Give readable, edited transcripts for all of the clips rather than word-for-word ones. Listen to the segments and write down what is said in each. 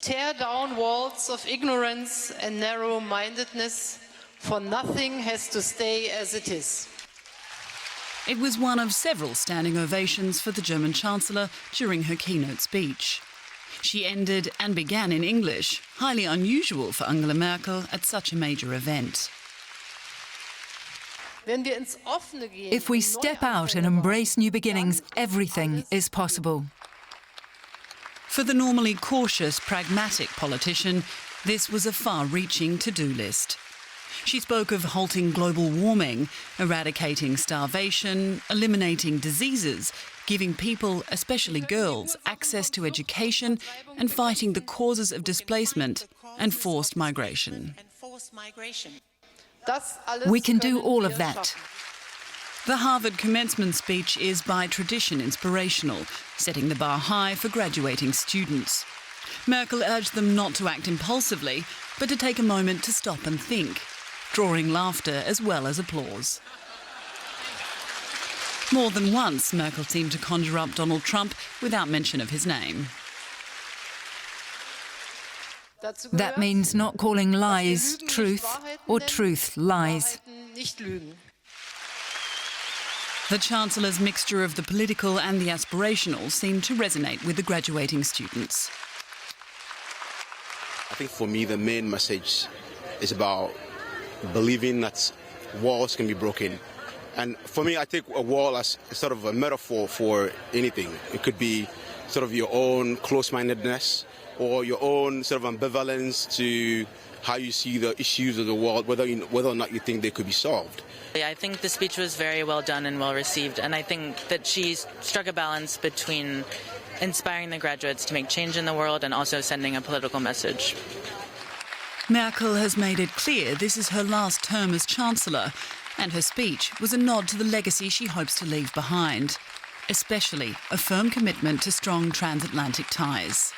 tear down walls of ignorance and narrow-mindedness, for nothing has to stay as it is. It was one of several standing ovations for the German Chancellor during her keynote speech. She ended and began in English, highly unusual for Angela Merkel at such a major event. If we step out and embrace new beginnings, everything is possible. For the normally cautious, pragmatic politician, this was a far-reaching to-do list. She spoke of halting global warming, eradicating starvation, eliminating diseases, giving people, especially girls, access to education and fighting the causes of displacement and forced migration. We can do all of that. The Harvard commencement speech is by tradition inspirational, setting the bar high for graduating students. Merkel urged them not to act impulsively, but to take a moment to stop and think, drawing laughter as well as applause. More than once, Merkel seemed to conjure up Donald Trump without mention of his name. That means not calling lies truth or truth lies. The Chancellor's mixture of the political and the aspirational seemed to resonate with the graduating students. I think for me the main message is about believing that walls can be broken. And for me, I take a wall as sort of a metaphor for anything. It could be sort of your own close-mindedness or your own sort of ambivalence to how you see the issues of the world, whether or not you think they could be solved. I think the speech was very well done and well received, and I think that she struck a balance between inspiring the graduates to make change in the world and also sending a political message. Merkel has made it clear this is her last term as Chancellor, and her speech was a nod to the legacy she hopes to leave behind, especially a firm commitment to strong transatlantic ties.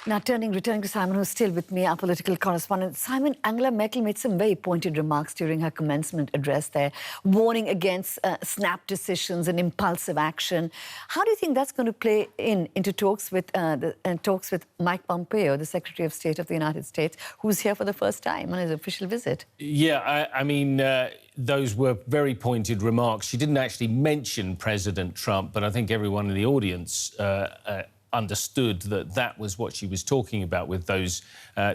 Now, returning to Simon, who's still with me, our political correspondent. Simon, Angela Merkel made some very pointed remarks during her commencement address there, warning against snap decisions and impulsive action. How do you think that's going to play into talks with Mike Pompeo, the Secretary of State of the United States, who's here for the first time on his official visit? Yeah, I mean, those were very pointed remarks. She didn't actually mention President Trump, but I think everyone in the audience understood that that was what she was talking about, with those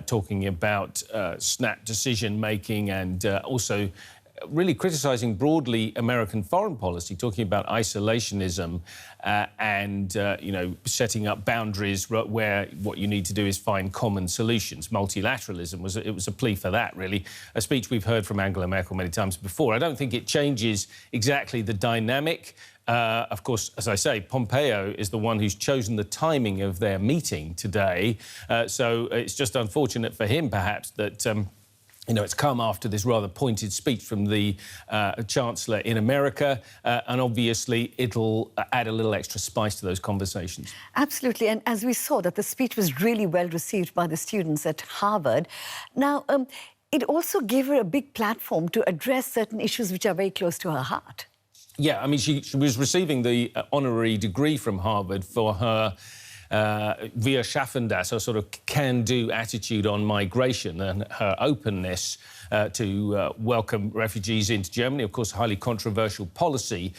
talking about snap decision-making and also really criticising broadly American foreign policy, talking about isolationism and, you know, setting up boundaries where what you need to do is find common solutions. Multilateralism was a plea for that, really, a speech we've heard from Angela Merkel many times before. I don't think it changes exactly the dynamic. Of course, as I say, Pompeo is the one who's chosen the timing of their meeting today. So it's just unfortunate for him, perhaps, that you know, it's come after this rather pointed speech from the Chancellor in America, and obviously it'll add a little extra spice to those conversations. Absolutely, and as we saw, that the speech was really well received by the students at Harvard. Now, it also gave her a big platform to address certain issues which are very close to her heart. Yeah, I mean, she was receiving the honorary degree from Harvard for her Wir schaffen das, her sort of can-do attitude on migration and her openness to welcome refugees into Germany. Of course, highly controversial policy.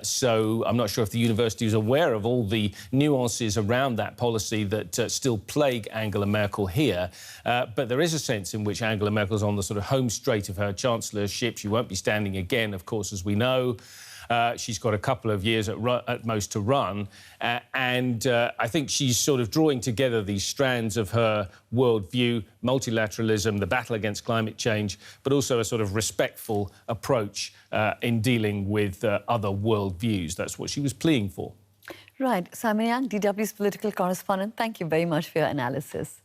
So I'm not sure if the university is aware of all the nuances around that policy that still plague Angela Merkel here. But there is a sense in which Angela Merkel's on the sort of home straight of her chancellorship. She won't be standing again, of course, as we know. She's got a couple of years at most to run, and I think she's sort of drawing together these strands of her worldview, multilateralism, the battle against climate change, but also a sort of respectful approach in dealing with other worldviews. That's what she was pleading for. Right. Simon Young, DW's political correspondent, thank you very much for your analysis.